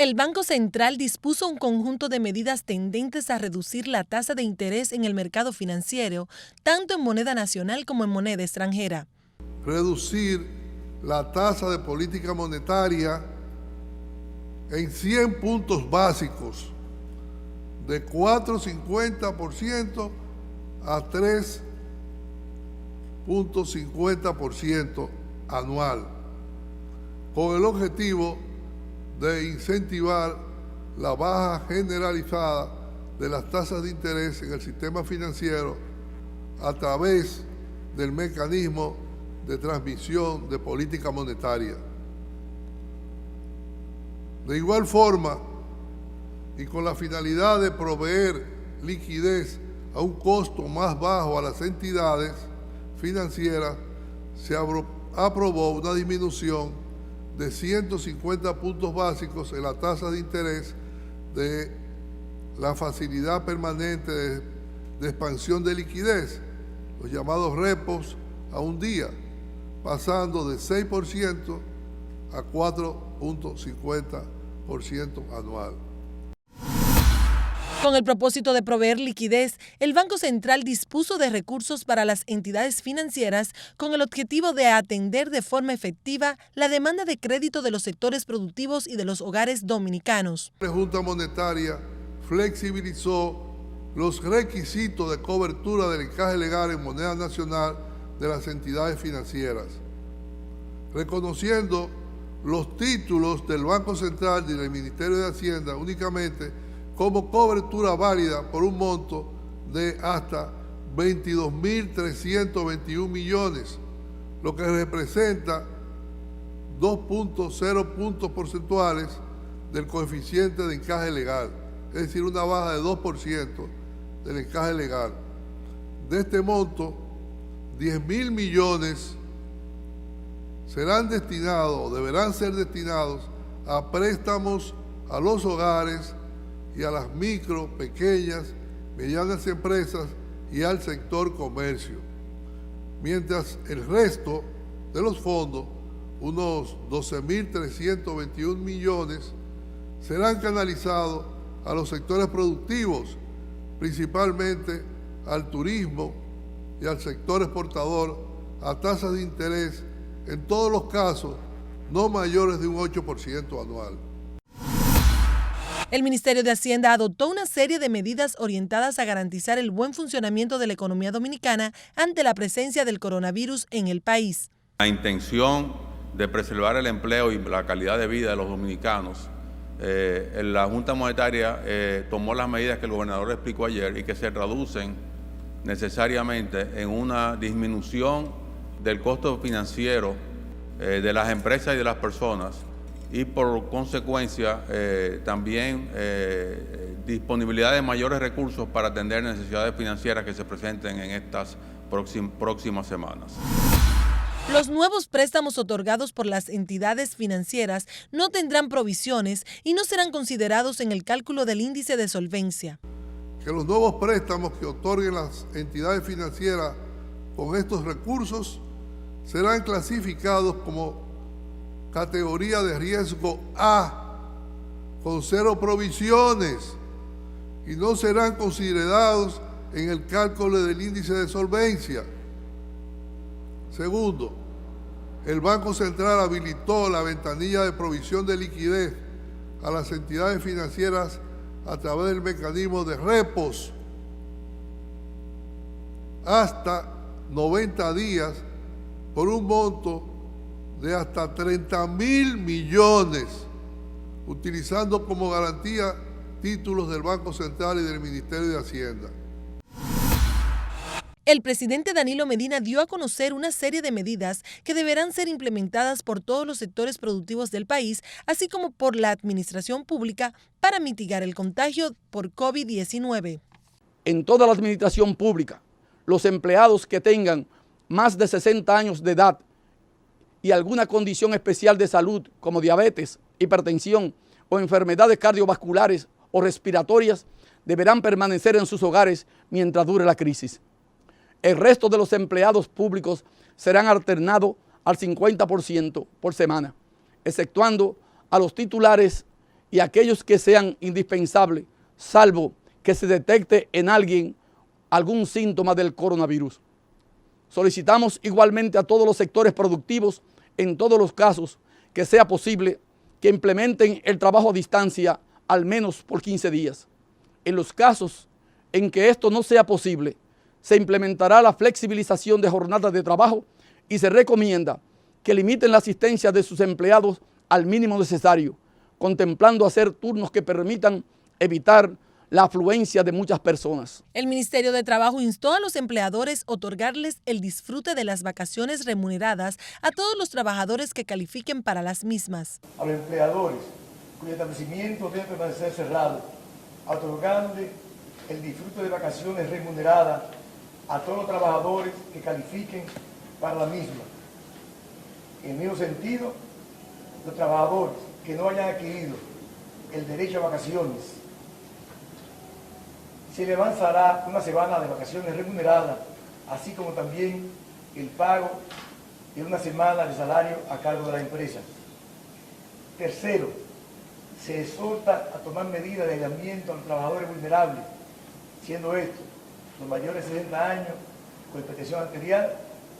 El Banco Central dispuso un conjunto de medidas tendentes a reducir la tasa de interés en el mercado financiero, tanto en moneda nacional como en moneda extranjera. Reducir la tasa de política monetaria en 100 puntos básicos, de 4,50% a 3,50% anual, con el objetivo de incentivar la baja generalizada de las tasas de interés en el sistema financiero a través del mecanismo de transmisión de política monetaria. De igual forma, y con la finalidad de proveer liquidez a un costo más bajo a las entidades financieras, se aprobó una disminución de 150 puntos básicos en la tasa de interés de la facilidad permanente de expansión de liquidez, los llamados repos a un día, pasando de 6% a 4,50% anual. Con el propósito de proveer liquidez, el Banco Central dispuso de recursos para las entidades financieras con el objetivo de atender de forma efectiva la demanda de crédito de los sectores productivos y de los hogares dominicanos. La Junta Monetaria flexibilizó los requisitos de cobertura del encaje legal en moneda nacional de las entidades financieras, reconociendo los títulos del Banco Central y del Ministerio de Hacienda únicamente como cobertura válida por un monto de hasta 22.321 millones, lo que representa 2,0 puntos porcentuales del coeficiente de encaje legal, es decir, una baja de 2% del encaje legal. De este monto, 10.000 millones serán destinados o deberán ser destinados a préstamos a los hogares y a las micro, pequeñas, medianas empresas y al sector comercio, mientras el resto de los fondos, unos 12.321 millones, serán canalizados a los sectores productivos, principalmente al turismo y al sector exportador, a tasas de interés, en todos los casos, no mayores de un 8% anual. El Ministerio de Hacienda adoptó una serie de medidas orientadas a garantizar el buen funcionamiento de la economía dominicana ante la presencia del coronavirus en el país. La intención de preservar el empleo y la calidad de vida de los dominicanos, la Junta Monetaria tomó las medidas que el gobernador explicó ayer y que se traducen necesariamente en una disminución del costo financiero de las empresas y de las personas, y por consecuencia también disponibilidad de mayores recursos para atender necesidades financieras que se presenten en estas próximas semanas. Los nuevos préstamos otorgados por las entidades financieras no tendrán provisiones y no serán considerados en el cálculo del índice de solvencia. Que los nuevos préstamos que otorguen las entidades financieras con estos recursos serán clasificados como categoría de riesgo A, con 0 provisiones, y no serán considerados en el cálculo del índice de solvencia. Segundo, el Banco Central habilitó la ventanilla de provisión de liquidez a las entidades financieras a través del mecanismo de repos hasta 90 días por un monto de hasta 30.000 millones, utilizando como garantía títulos del Banco Central y del Ministerio de Hacienda. El presidente Danilo Medina dio a conocer una serie de medidas que deberán ser implementadas por todos los sectores productivos del país, así como por la administración pública, para mitigar el contagio por COVID-19. En toda la administración pública, los empleados que tengan más de 60 años de edad y alguna condición especial de salud como diabetes, hipertensión o enfermedades cardiovasculares o respiratorias deberán permanecer en sus hogares mientras dure la crisis. El resto de los empleados públicos serán alternados al 50% por semana, exceptuando a los titulares y aquellos que sean indispensables, salvo que se detecte en alguien algún síntoma del coronavirus. Solicitamos igualmente a todos los sectores productivos, en todos los casos que sea posible, que implementen el trabajo a distancia al menos por 15 días. En los casos en que esto no sea posible, se implementará la flexibilización de jornadas de trabajo y se recomienda que limiten la asistencia de sus empleados al mínimo necesario, contemplando hacer turnos que permitan evitar la afluencia de muchas personas. El Ministerio de Trabajo instó a los empleadores a otorgarles el disfrute de las vacaciones remuneradas a todos los trabajadores que califiquen para las mismas. A los empleadores cuyo establecimiento debe permanecer cerrado, otorgándole el disfrute de vacaciones remuneradas a todos los trabajadores que califiquen para la misma. En el mismo sentido, los trabajadores que no hayan adquirido el derecho a vacaciones, se le avanzará una semana de vacaciones remuneradas, así como también el pago de una semana de salario a cargo de la empresa. Tercero, se exhorta a tomar medidas de aislamiento a los trabajadores vulnerables, siendo estos los mayores de 60 años, con hipertensión arterial,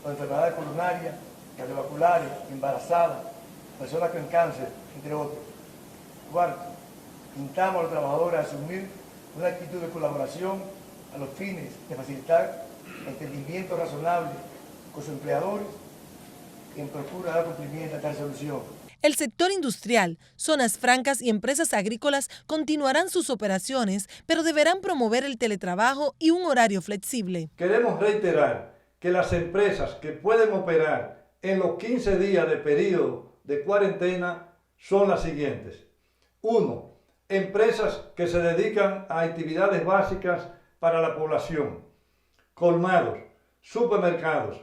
con enfermedades coronarias, cardiovasculares, embarazadas, personas con cáncer, entre otros. Cuarto, instamos a los trabajadores a asumir una actitud de colaboración a los fines de facilitar entendimiento razonable con sus empleadores en procura de dar cumplimiento a esta resolución. El sector industrial, zonas francas y empresas agrícolas continuarán sus operaciones, pero deberán promover el teletrabajo y un horario flexible. Queremos reiterar que las empresas que pueden operar en los 15 días de periodo de cuarentena son las siguientes. 1. Empresas que se dedican a actividades básicas para la población, colmados, supermercados,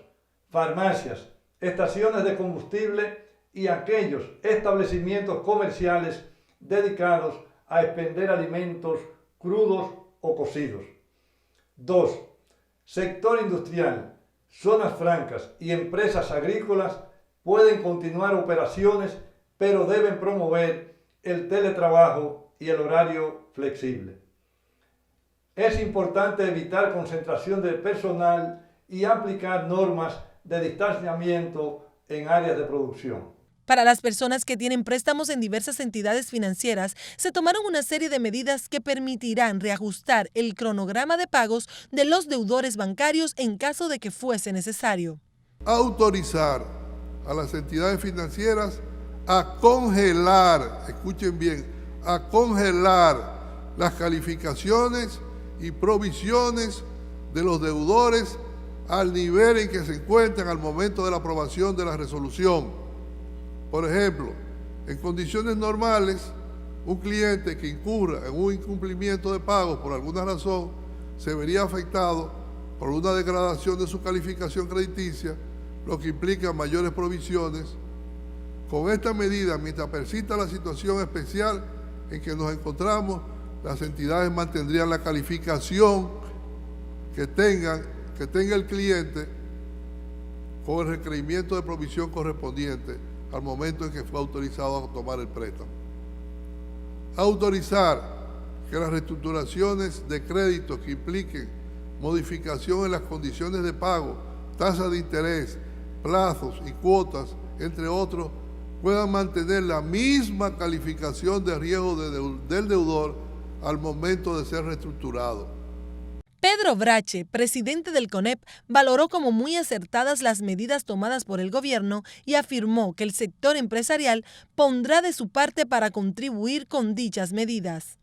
farmacias, estaciones de combustible y aquellos establecimientos comerciales dedicados a expender alimentos crudos o cocidos. 2. Sector industrial, zonas francas y empresas agrícolas pueden continuar operaciones, pero deben promover el teletrabajo y el horario flexible. Es importante evitar concentración de personal y aplicar normas de distanciamiento en áreas de producción. Para las personas que tienen préstamos en diversas entidades financieras, se tomaron una serie de medidas que permitirán reajustar el cronograma de pagos de los deudores bancarios en caso de que fuese necesario. Autorizar a las entidades financieras a congelar, escuchen bien, a congelar las calificaciones y provisiones de los deudores al nivel en que se encuentran al momento de la aprobación de la resolución. Por ejemplo, en condiciones normales, un cliente que incurra en un incumplimiento de pagos por alguna razón se vería afectado por una degradación de su calificación crediticia, lo que implica mayores provisiones. Con esta medida, mientras persista la situación especial en que nos encontramos, las entidades mantendrían la calificación que tenga el cliente con el requerimiento de provisión correspondiente al momento en que fue autorizado a tomar el préstamo. Autorizar que las reestructuraciones de crédito que impliquen modificación en las condiciones de pago, tasas de interés, plazos y cuotas, entre otros, puedan mantener la misma calificación de riesgo del deudor al momento de ser reestructurado. Pedro Brache, presidente del CONEP, valoró como muy acertadas las medidas tomadas por el gobierno y afirmó que el sector empresarial pondrá de su parte para contribuir con dichas medidas.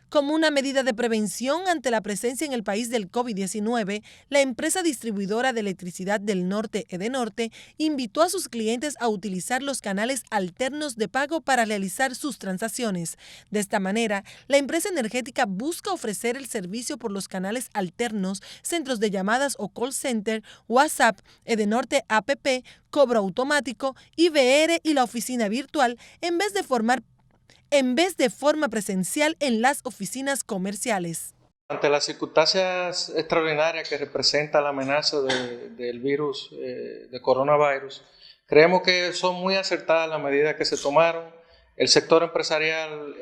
Como una medida de prevención ante la presencia en el país del COVID-19, la empresa distribuidora de electricidad del norte, Edenorte, invitó a sus clientes a utilizar los canales alternos de pago para realizar sus transacciones. De esta manera, la empresa energética busca ofrecer el servicio por los canales alternos, centros de llamadas o call center, WhatsApp, Edenorte App, cobro automático, IVR y la oficina virtual, en vez de forma presencial en las oficinas comerciales. Ante las circunstancias extraordinarias que representa la amenaza del virus de coronavirus, creemos que son muy acertadas las medidas que se tomaron. El sector empresarial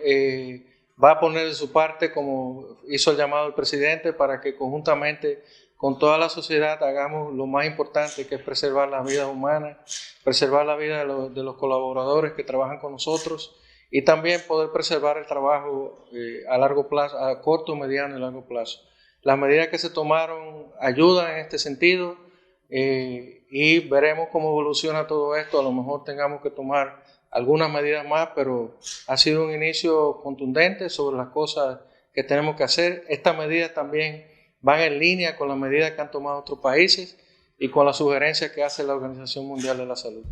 va a poner de su parte, como hizo el llamado el presidente, para que conjuntamente con toda la sociedad hagamos lo más importante, que es preservar la vida humana, preservar la vida de los colaboradores que trabajan con nosotros y también poder preservar el trabajo a largo plazo, a corto, mediano y largo plazo. Las medidas que se tomaron ayudan en este sentido y veremos cómo evoluciona todo esto. A lo mejor tengamos que tomar algunas medidas más, pero ha sido un inicio contundente sobre las cosas que tenemos que hacer. Estas medidas también van en línea con las medidas que han tomado otros países y con las sugerencias que hace la Organización Mundial de la Salud.